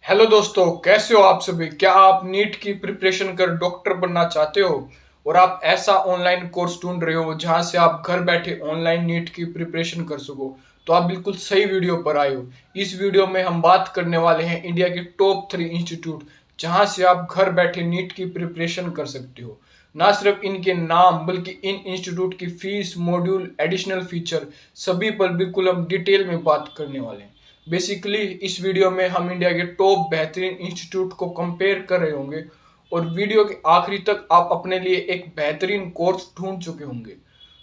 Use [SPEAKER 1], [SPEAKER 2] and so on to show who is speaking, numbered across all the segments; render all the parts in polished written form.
[SPEAKER 1] Hello दोस्तों, कैसे हो आप सभी। क्या आप नीट की प्रिपरेशन कर डॉक्टर बनना चाहते हो और आप ऐसा ऑनलाइन कोर्स ढूंढ रहे हो जहां से आप घर बैठे ऑनलाइन नीट की प्रिपरेशन कर सको। तो आप बिल्कुल सही वीडियो पर आए हो। इस वीडियो में हम बात करने वाले हैं इंडिया के टॉप 3 इंस्टीट्यूट जहां से आप घर बैठे नीट की प्रिपरेशन कर सकते हो। ना सिर्फ इनके नाम बल्कि इन इंस्टीट्यूट की फीस, मॉड्यूल, एडिशनल फीचर सभी पर बिल्कुल हम डिटेल में बात करने वाले हैं। बेसिकली इस वीडियो में हम इंडिया के टॉप बेहतरीन इंस्टीट्यूट को कंपेयर कर रहे होंगे और वीडियो के आखिरी तक आप अपने लिए एक बेहतरीन कोर्स ढूंढ चुके होंगे।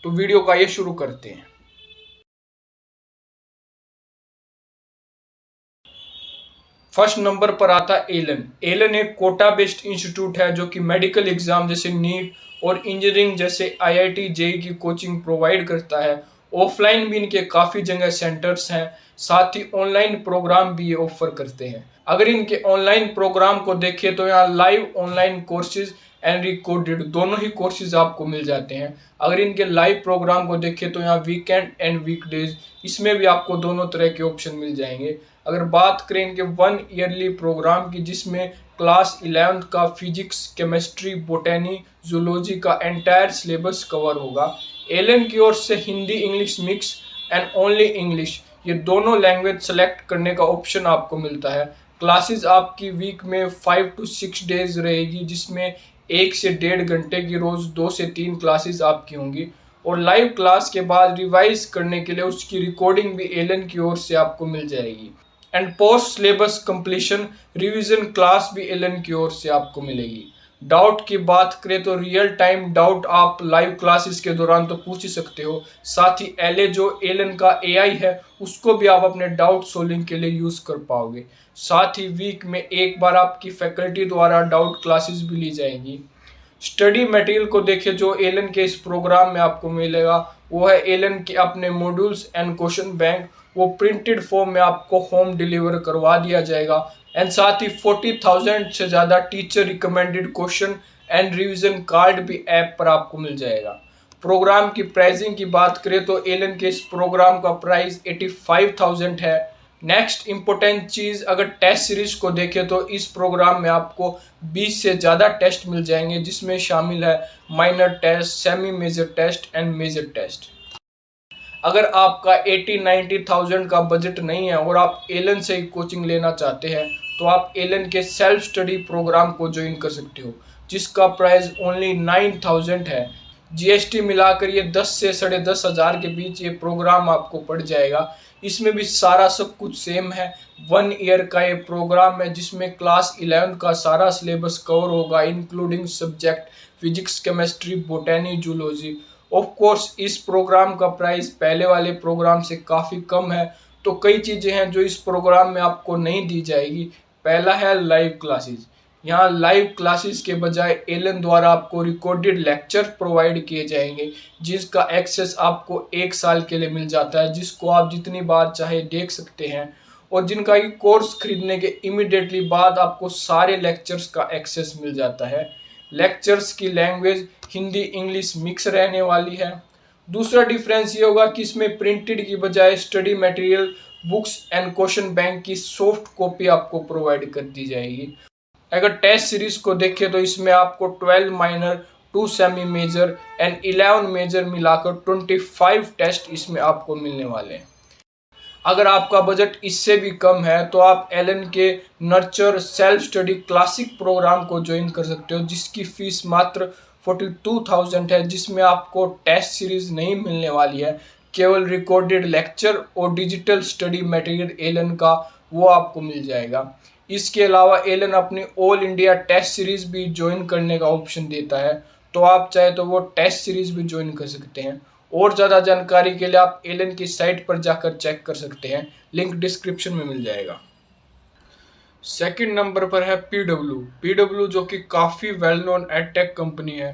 [SPEAKER 1] तो वीडियो का ये शुरू करते हैं। फर्स्ट नंबर पर आता है एलन। एलन एक कोटा बेस्ड इंस्टीट्यूट है जो कि मेडिकल एग्जाम जैसे नीट और इंजीनियरिंग जैसे आईआईटी जेई की कोचिंग प्रोवाइड करता है। ऑफलाइन भी इनके काफ़ी जगह सेंटर्स हैं, साथ ही ऑनलाइन प्रोग्राम भी ये ऑफर करते हैं। अगर इनके ऑनलाइन प्रोग्राम को देखें तो यहाँ live online courses and recorded दोनों ही कोर्सेज आपको मिल जाते हैं। अगर इनके लाइव प्रोग्राम को देखें तो यहाँ वीकेंड एंड वीकडेज इसमें भी आपको दोनों तरह के ऑप्शन मिल जाएंगे। अगर बात करें इनके 1 ईयरली प्रोग्राम की जिसमें क्लास 11th का फिजिक्स, केमिस्ट्री, बोटेनी, जूलॉजी का एंटायर सिलेबस कवर होगा। एलन की ओर से Hindi English mix and only English ये दोनों लैंग्वेज सेलेक्ट करने का ऑप्शन आपको मिलता है। क्लासेस आपकी वीक में 5 to 6 डेज रहेगी जिसमें 1 से 1.5 घंटे की रोज 2 से 3 क्लासेस आपकी होंगी और लाइव क्लास के बाद रिवाइज करने के लिए उसकी रिकॉर्डिंग भी एलन की ओर से आपको मिल जाएगी। And post syllabus completion revision class भी एलन की ओर से आपको मिलेगी। डाउट की बात करें तो रियल टाइम डाउट आप लाइव क्लासेस के दौरान तो पूछ ही सकते हो। साथ ही एलए जो एलन का एआई है उसको भी आप अपने डाउट सोल्विंग के लिए यूज़ कर पाओगे। साथ ही वीक में एक बार आपकी फैकल्टी द्वारा डाउट क्लासेस भी ली जाएंगी। स्टडी मटेरियल को देखें जो एलन के इस प्रोग्राम में आपको मिलेगा वो है एलन के अपने मॉड्यूल्स एंड क्वेश्चन बैंक। वो प्रिंटेड फॉर्म में आपको होम डिलीवर करवा दिया जाएगा एंड साथ ही 40,000 से ज़्यादा teacher recommended question and revision card भी ऐप पर आपको मिल जाएगा। प्रोग्राम की प्राइसिंग की बात करें तो एलन के इस प्रोग्राम का प्राइस 85,000 है। नेक्स्ट इम्पोर्टेंट चीज़ अगर टेस्ट सीरीज को देखें तो इस प्रोग्राम में आपको 20 से ज़्यादा टेस्ट मिल जाएंगे जिसमें शामिल है minor test, semi major test and major test. अगर आपका 80-90,000 का बजट नहीं है और आप एलन से ही कोचिंग लेना चाहते हैं तो आप एलन के सेल्फ स्टडी प्रोग्राम को ज्वाइन कर सकते हो जिसका प्राइस ओनली 9,000 है। जीएसटी मिलाकर ये 10 से 10,500 के बीच ये प्रोग्राम आपको पड़ जाएगा। इसमें भी सारा सब कुछ सेम है। 1 ईयर का ये प्रोग्राम है जिसमें क्लास 11 का सारा सिलेबस कवर होगा including subject physics, chemistry, बोटेनी, zoology. Of course इस प्रोग्राम का प्राइस पहले वाले प्रोग्राम से काफ़ी कम है। तो कई चीज़ें हैं जो इस प्रोग्राम में आपको नहीं दी जाएगी। पहला है लाइव क्लासेस। यहाँ लाइव क्लासेस के बजाय एलन द्वारा आपको रिकॉर्डेड लेक्चर प्रोवाइड किए जाएंगे जिसका एक्सेस आपको 1 साल के लिए मिल जाता है, जिसको आप जितनी बार चाहे देख सकते हैं और जिनका ये कोर्स खरीदने के इमिडिएटली बाद आपको सारे लेक्चर्स का एक्सेस मिल जाता है। लेक्चर्स की लैंग्वेज हिंदी इंग्लिश मिक्स रहने वाली है। दूसरा डिफरेंस ये होगा कि इसमें प्रिंटेड की बजाय study material, books and question bank की सॉफ्ट कॉपी आपको प्रोवाइड कर दी जाएगी। अगर टेस्ट सीरीज को देखें तो इसमें आपको 12 minor, 2 semi major and 11 major मिलाकर 25 टेस्ट इसमें आपको मिलने वाले हैं। अगर आपका बजट इससे भी कम है तो आप एलन के nurture self study classic program को ज्वाइन कर सकते हो जिसकी फीस मात्र 42,000 है, जिसमें आपको टेस्ट सीरीज नहीं मिलने वाली है, केवल रिकॉर्डेड लेक्चर और डिजिटल स्टडी मटेरियल एलन का वो आपको मिल जाएगा। इसके अलावा एलन अपनी ऑल इंडिया टेस्ट सीरीज भी ज्वाइन करने का ऑप्शन देता है, तो आप चाहे तो वो टेस्ट सीरीज भी ज्वाइन कर सकते हैं। और ज़्यादा जानकारी के लिए आप एलन की साइट पर जाकर चेक कर सकते हैं, लिंक डिस्क्रिप्शन में मिल जाएगा। सेकंड नंबर पर है पीडब्ल्यू जो कि काफ़ी वेल नोन एडटेक कंपनी है।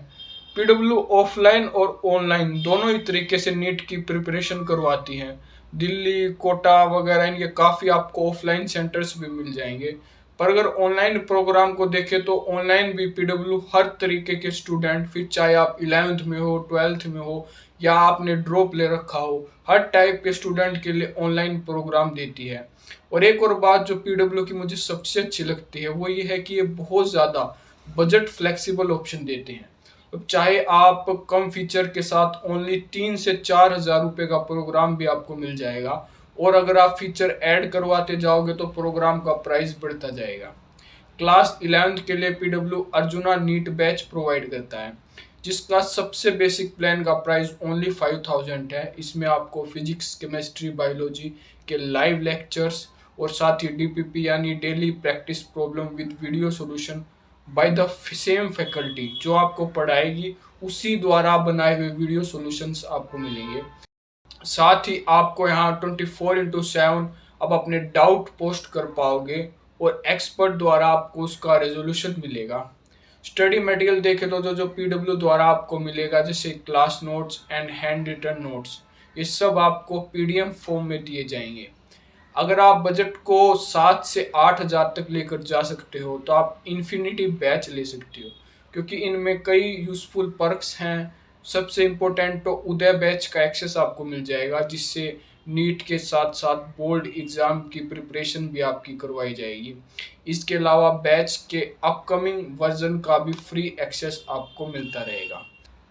[SPEAKER 1] पीडब्ल्यू ऑफलाइन और ऑनलाइन दोनों ही तरीके से नीट की प्रिपरेशन करवाती हैं। दिल्ली, कोटा वगैरह इनके काफ़ी आपको ऑफलाइन सेंटर्स भी मिल जाएंगे। पर अगर ऑनलाइन प्रोग्राम को देखें तो ऑनलाइन भी पीडब्ल्यू हर तरीके के स्टूडेंट, फिर चाहे आप 11th में हो, 12th में हो या आपने ड्रॉप ले रखा हो, हर टाइप के स्टूडेंट के लिए ऑनलाइन प्रोग्राम देती है। और एक और बात जो पीडब्ल्यू की मुझे सबसे अच्छी लगती है वो ये है कि ये बहुत ज़्यादा बजट फ्लेक्सिबल ऑप्शन देते हैं। अब चाहे आप कम फीचर के साथ ओनली 3 से 4 हज़ार रुपये का प्रोग्राम भी आपको मिल जाएगा, और अगर आप फीचर ऐड करवाते जाओगे तो प्रोग्राम का प्राइस बढ़ता जाएगा। क्लास 11th के लिए PW Arjuna NEET batch provide करता है, जिसका सबसे बेसिक प्लान का प्राइस ओनली 5000 है। इसमें आपको फिजिक्स, केमिस्ट्री, बायोलॉजी के लाइव लेक्चर्स और साथ ही डीपीपी यानी daily practice problem with video solution by the same faculty, जो आपको पढ़ाएगी उसी द्वारा बनाए हुए वीडियो सॉल्यूशंस आपको मिलेंगे। साथ ही आपको यहाँ 24/7 आप अपने डाउट पोस्ट कर पाओगे और एक्सपर्ट द्वारा आपको उसका रेजोल्यूशन मिलेगा। स्टडी मटेरियल देखें तो जो जो पीडब्ल्यू द्वारा आपको मिलेगा, जैसे class notes and handwritten notes, ये सब आपको पीडीएफ फॉर्म में दिए जाएंगे। अगर आप बजट को 7 से 8 हज़ार तक लेकर जा सकते हो तो आप इन्फिनिटी बैच ले सकते हो, क्योंकि इनमें कई यूज़फुल पर्क्स हैं। सबसे इम्पोर्टेंट तो उदय बैच का एक्सेस आपको मिल जाएगा, जिससे नीट के साथ साथ बोर्ड एग्ज़ाम की प्रिपरेशन भी आपकी करवाई जाएगी। इसके अलावा बैच के अपकमिंग वर्जन का भी फ्री एक्सेस आपको मिलता रहेगा।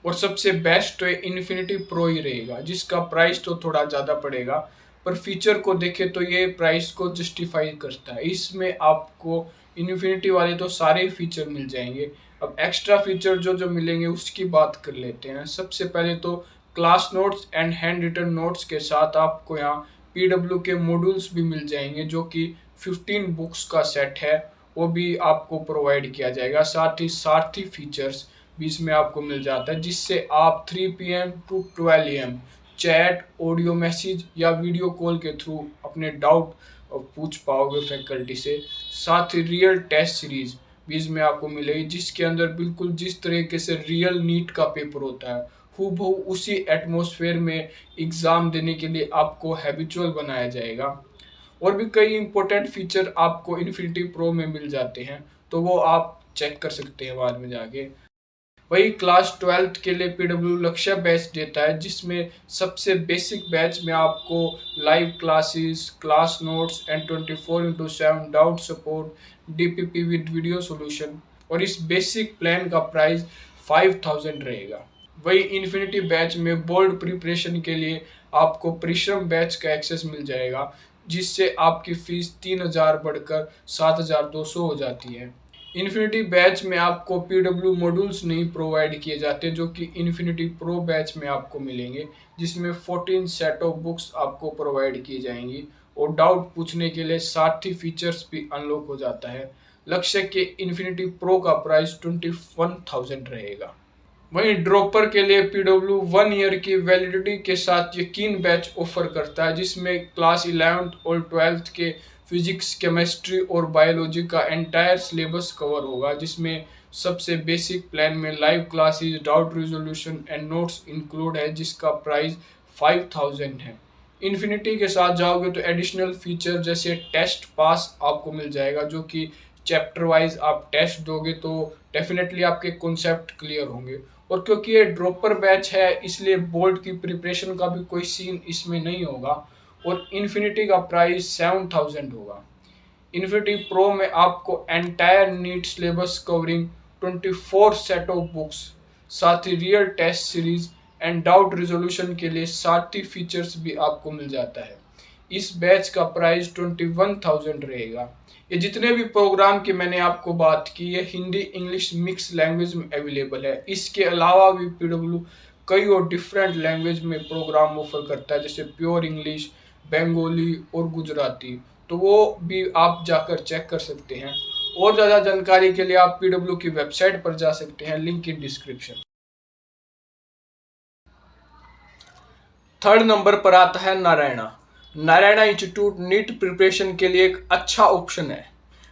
[SPEAKER 1] और सबसे बेस्ट तो इन्फिनिटी प्रो ही रहेगा, जिसका प्राइस तो थोड़ा ज़्यादा पड़ेगा, पर फीचर को देखें तो ये प्राइस को जस्टिफाई करता है। इसमें आपको इन्फिनिटी वाले तो सारे फीचर मिल जाएंगे। अब एक्स्ट्रा फीचर जो जो मिलेंगे उसकी बात कर लेते हैं। सबसे पहले तो class notes and handwritten notes के साथ आपको यहाँ पीडब्ल्यू के मॉड्यूल्स भी मिल जाएंगे, जो कि 15 बुक्स का सेट है, वो भी आपको प्रोवाइड किया जाएगा। साथ ही सारथी फीचर्स भी इसमें आपको मिल जाता है, जिससे आप 3 PM to 12 AM chat, audio message या वीडियो कॉल के थ्रू अपने डाउट पूछ पाओगे फैकल्टी से। साथ ही रियल टेस्ट सीरीज भी इसमें आपको मिलेगी, जिसके अंदर बिल्कुल जिस तरीके से रियल नीट का पेपर होता है हूबहू उसी एटमॉस्फेयर में एग्ज़ाम देने के लिए आपको हैबिचुअल बनाया जाएगा। और भी कई इंपॉर्टेंट फीचर आपको इन्फिनिटी प्रो में मिल जाते हैं, तो वो आप चेक कर सकते हैं बाद में जाके। वही क्लास 12th के लिए पीडब्ल्यू लक्ष्य बैच देता है, जिसमें सबसे बेसिक बैच में आपको live classes, class notes and 24/7 doubt support, DPP with video solution, और इस बेसिक प्लान का प्राइस 5000 रहेगा। वही इन्फिनिटी बैच में बोर्ड प्रिपरेशन के लिए आपको परिश्रम बैच का एक्सेस मिल जाएगा, जिससे आपकी फीस 3000 बढ़कर 7200 हो जाती है। इन्फिनिटी बैच में आपको पीडब्ल्यू मॉड्यूल्स नहीं प्रोवाइड किए जाते, जो कि इन्फिनिटी प्रो बैच में आपको मिलेंगे, जिसमें 14 सेट ऑफ बुक्स आपको प्रोवाइड की जाएंगी और डाउट पूछने के लिए सारथी फीचर्स भी अनलॉक हो जाता है। लक्ष्य के इन्फिनिटी प्रो का प्राइस 21,000 रहेगा। वहीं ड्रॉपर के लिए पीडब्ल्यू 1 ईयर की वैलिडिटी के साथ यकीन बैच ऑफर करता है, जिसमें क्लास 11th और 12th के फिजिक्स, केमिस्ट्री और बायोलॉजी का एंटायर सिलेबस कवर होगा, जिसमें सबसे बेसिक प्लान में live classes, doubt resolution and notes include है, जिसका प्राइस 5000 है। इन्फिनिटी के साथ जाओगे तो एडिशनल फीचर जैसे टेस्ट पास आपको मिल जाएगा, जो कि चैप्टर वाइज आप टेस्ट दोगे तो डेफिनेटली आपके कॉन्सेप्ट क्लियर होंगे। और क्योंकि ये ड्रॉपर बैच है, इसलिए बोर्ड की प्रिपरेशन का भी कोई सीन इसमें नहीं होगा। और इन्फिनिटी का प्राइस 7000 होगा। इन्फिनिटी प्रो में आपको entire NEET syllabus covering 24 set of books, साथ ही real test series and doubt resolution के लिए सारथी फीचर्स भी आपको मिल जाता है। इस बैच का प्राइस 21,000 रहेगा। ये जितने भी प्रोग्राम की मैंने आपको बात की है, हिंदी इंग्लिश मिक्स लैंग्वेज में अवेलेबल है। इसके अलावा भी पीडब्ल्यू कई और डिफरेंट लैंग्वेज में प्रोग्राम ऑफर करता है, जैसे प्योर इंग्लिश, बंगाली और गुजराती, तो वो भी आप जाकर चेक कर सकते हैं। और ज़्यादा जानकारी के लिए आप पीडब्ल्यू की वेबसाइट पर जा सकते हैं, link in description. Third number पर आता है Narayana. Narayana institute NEET preparation के लिए एक अच्छा ऑप्शन है।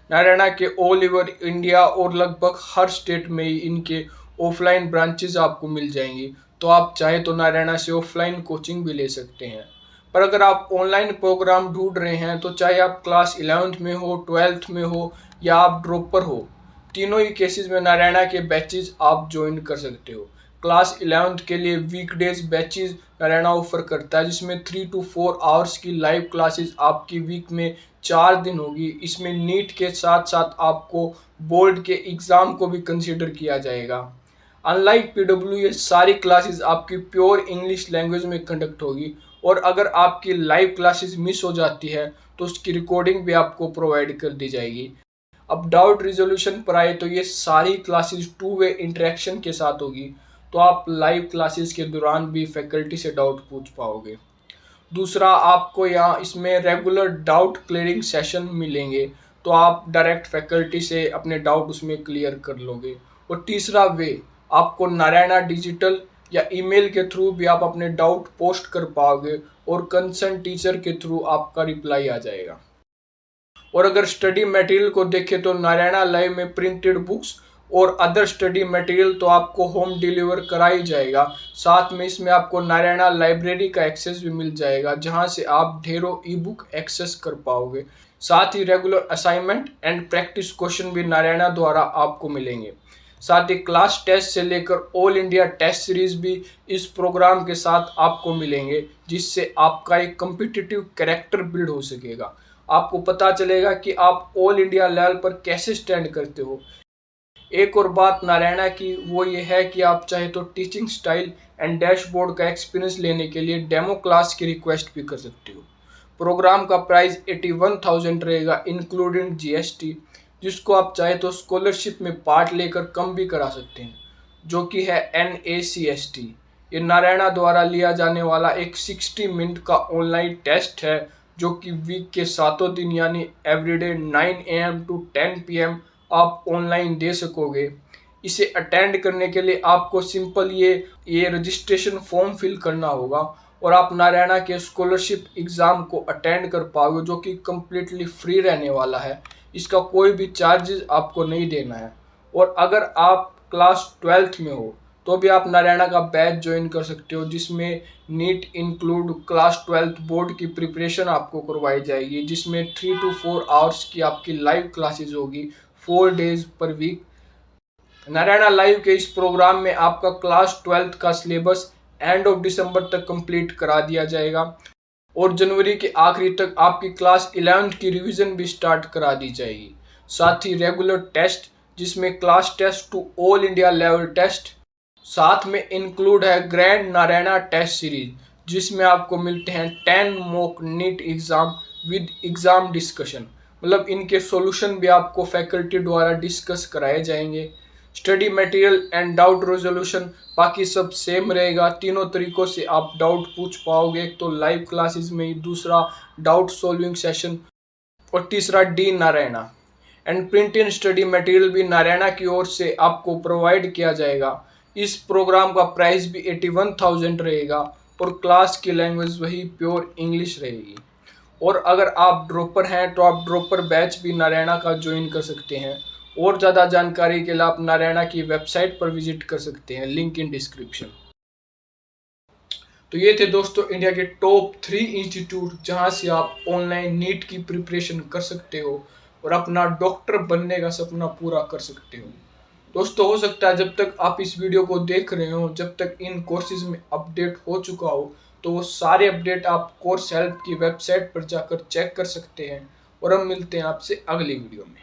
[SPEAKER 1] नारायणा के ऑल ओवर इंडिया और लगभग हर स्टेट में ही इनके ऑफलाइन ब्रांचेज आपको मिल जाएंगी, तो आप चाहे तो नारायणा से ऑफलाइन कोचिंग भी ले सकते हैं। पर अगर आप ऑनलाइन प्रोग्राम ढूंढ रहे हैं तो चाहे आप क्लास 11th में हो, 12th में हो या आप ड्रॉपर हो, तीनों ही केसेस में नारायणा के बैचेस आप ज्वाइन कर सकते हो। क्लास 11th के लिए वीकडेज बैचेस नारायणा ऑफर करता है, जिसमें 3 to 4 आवर्स की लाइव क्लासेस आपकी वीक में 4 दिन होगी। इसमें नीट के साथ साथ आपको बोर्ड के एग्ज़ाम को भी कंसिडर किया जाएगा। अनलाइक पीडब्ल्यू ये सारी क्लासेस आपकी प्योर इंग्लिश लैंग्वेज में कंडक्ट होगी, और अगर आपकी लाइव क्लासेस मिस हो जाती है तो उसकी रिकॉर्डिंग भी आपको प्रोवाइड कर दी जाएगी। अब डाउट रिजोल्यूशन पर आए तो ये सारी क्लासेस 2 वे इंटरेक्शन के साथ होगी, तो आप लाइव क्लासेस के दौरान भी फैकल्टी से डाउट पूछ पाओगे। दूसरा, आपको यहाँ इसमें रेगुलर डाउट क्लियरिंग सेशन मिलेंगे, तो आप डायरेक्ट फैकल्टी से अपने डाउट उसमें क्लियर कर लोगे। और तीसरा वे, आपको नारायणा डिजिटल या ईमेल के थ्रू भी आप अपने डाउट पोस्ट कर पाओगे और कंसर्न टीचर के थ्रू आपका रिप्लाई आ जाएगा। और अगर स्टडी मटेरियल को देखें तो नारायणा लाइव में प्रिंटेड बुक्स और अदर स्टडी मटेरियल तो आपको होम डिलीवर करा ही जाएगा। साथ में इसमें आपको नारायणा लाइब्रेरी का एक्सेस भी मिल जाएगा, जहां से आप ढेरों ई बुक एक्सेस कर पाओगे। साथ ही regular assignment and practice question भी नारायणा द्वारा आपको मिलेंगे। साथ ही क्लास टेस्ट से लेकर ऑल इंडिया टेस्ट सीरीज भी इस प्रोग्राम के साथ आपको मिलेंगे, जिससे आपका एक कम्पिटिटिव कैरेक्टर बिल्ड हो सकेगा। आपको पता चलेगा कि आप ऑल इंडिया लेवल पर कैसे स्टैंड करते हो। एक और बात नारायणा की वो ये है कि आप चाहे तो टीचिंग स्टाइल एंड डैशबोर्ड का एक्सपीरियंस लेने के लिए डेमो क्लास की रिक्वेस्ट भी कर सकते हो। प्रोग्राम का प्राइस 81,000 रहेगा इंक्लूडिंग जीएसटी, जिसको आप चाहे तो स्कॉलरशिप में पार्ट लेकर कम भी करा सकते हैं, जो कि है NACST। ये नारायणा द्वारा लिया जाने वाला एक 60 मिनट का ऑनलाइन टेस्ट है, जो कि वीक के 7 दिन यानी एवरीडे 9 AM to 10 PM आप ऑनलाइन दे सकोगे। इसे अटेंड करने के लिए आपको सिंपल ये रजिस्ट्रेशन फॉर्म फिल करना होगा, और आप नारायणा के स्कॉलरशिप एग्ज़ाम को अटेंड कर पाओगे, जो कि कम्प्लीटली फ्री रहने वाला है। इसका कोई भी चार्जेस आपको नहीं देना है। और अगर आप क्लास 12th में हो तो भी आप नारायणा का बैच ज्वाइन कर सकते हो, जिसमें NEET include class 12th board की प्रिपरेशन आपको करवाई जाएगी, जिसमें 3 to 4 आवर्स की आपकी लाइव क्लासेस होगी 4 डेज पर वीक। नारायणा लाइव के इस प्रोग्राम में आपका क्लास 12th का सिलेबस एंड ऑफ दिसंबर तक कंप्लीट करा दिया जाएगा, और जनवरी के आखिरी तक आपकी क्लास 11th की रिवीजन भी स्टार्ट करा दी जाएगी। साथ ही रेगुलर टेस्ट, जिसमें class test to all India level test, साथ में इंक्लूड है ग्रैंड नारायणा टेस्ट सीरीज, जिसमें आपको मिलते हैं 10 mock NEET exam with exam discussion. मतलब इनके सॉल्यूशन भी आपको फैकल्टी द्वारा डिस्कस कराए जाएंगे। Study material and doubt resolution बाकी सब सेम रहेगा। तीनों तरीकों से आप डाउट पूछ पाओगे, एक तो लाइव क्लासेस में ही, दूसरा डाउट सॉल्विंग सेशन, और तीसरा D Narayana. And print in study material भी नारायणा की ओर से आपको प्रोवाइड किया जाएगा। इस प्रोग्राम का प्राइस भी 81,000 रहेगा, और क्लास की लैंग्वेज वही प्योर इंग्लिश रहेगी। और अगर आप ड्रॉपर हैं तो आप ड्रॉपर बैच भी नारायणा का ज्वाइन कर सकते हैं। और ज़्यादा जानकारी के लिए आप नारायणा की वेबसाइट पर विजिट कर सकते हैं, लिंक इन डिस्क्रिप्शन। तो ये थे दोस्तों इंडिया के टॉप 3 इंस्टीट्यूट जहां से आप ऑनलाइन नीट की प्रिपरेशन कर सकते हो और अपना डॉक्टर बनने का सपना पूरा कर सकते हो। दोस्तों, हो सकता है जब तक आप इस वीडियो को देख रहे हो, जब तक इन कोर्सेज में अपडेट हो चुका हो, तो वो सारे अपडेट आप कोर्स हेल्प की वेबसाइट पर जाकर चेक कर सकते हैं। और हम मिलते हैं आपसे अगली वीडियो में।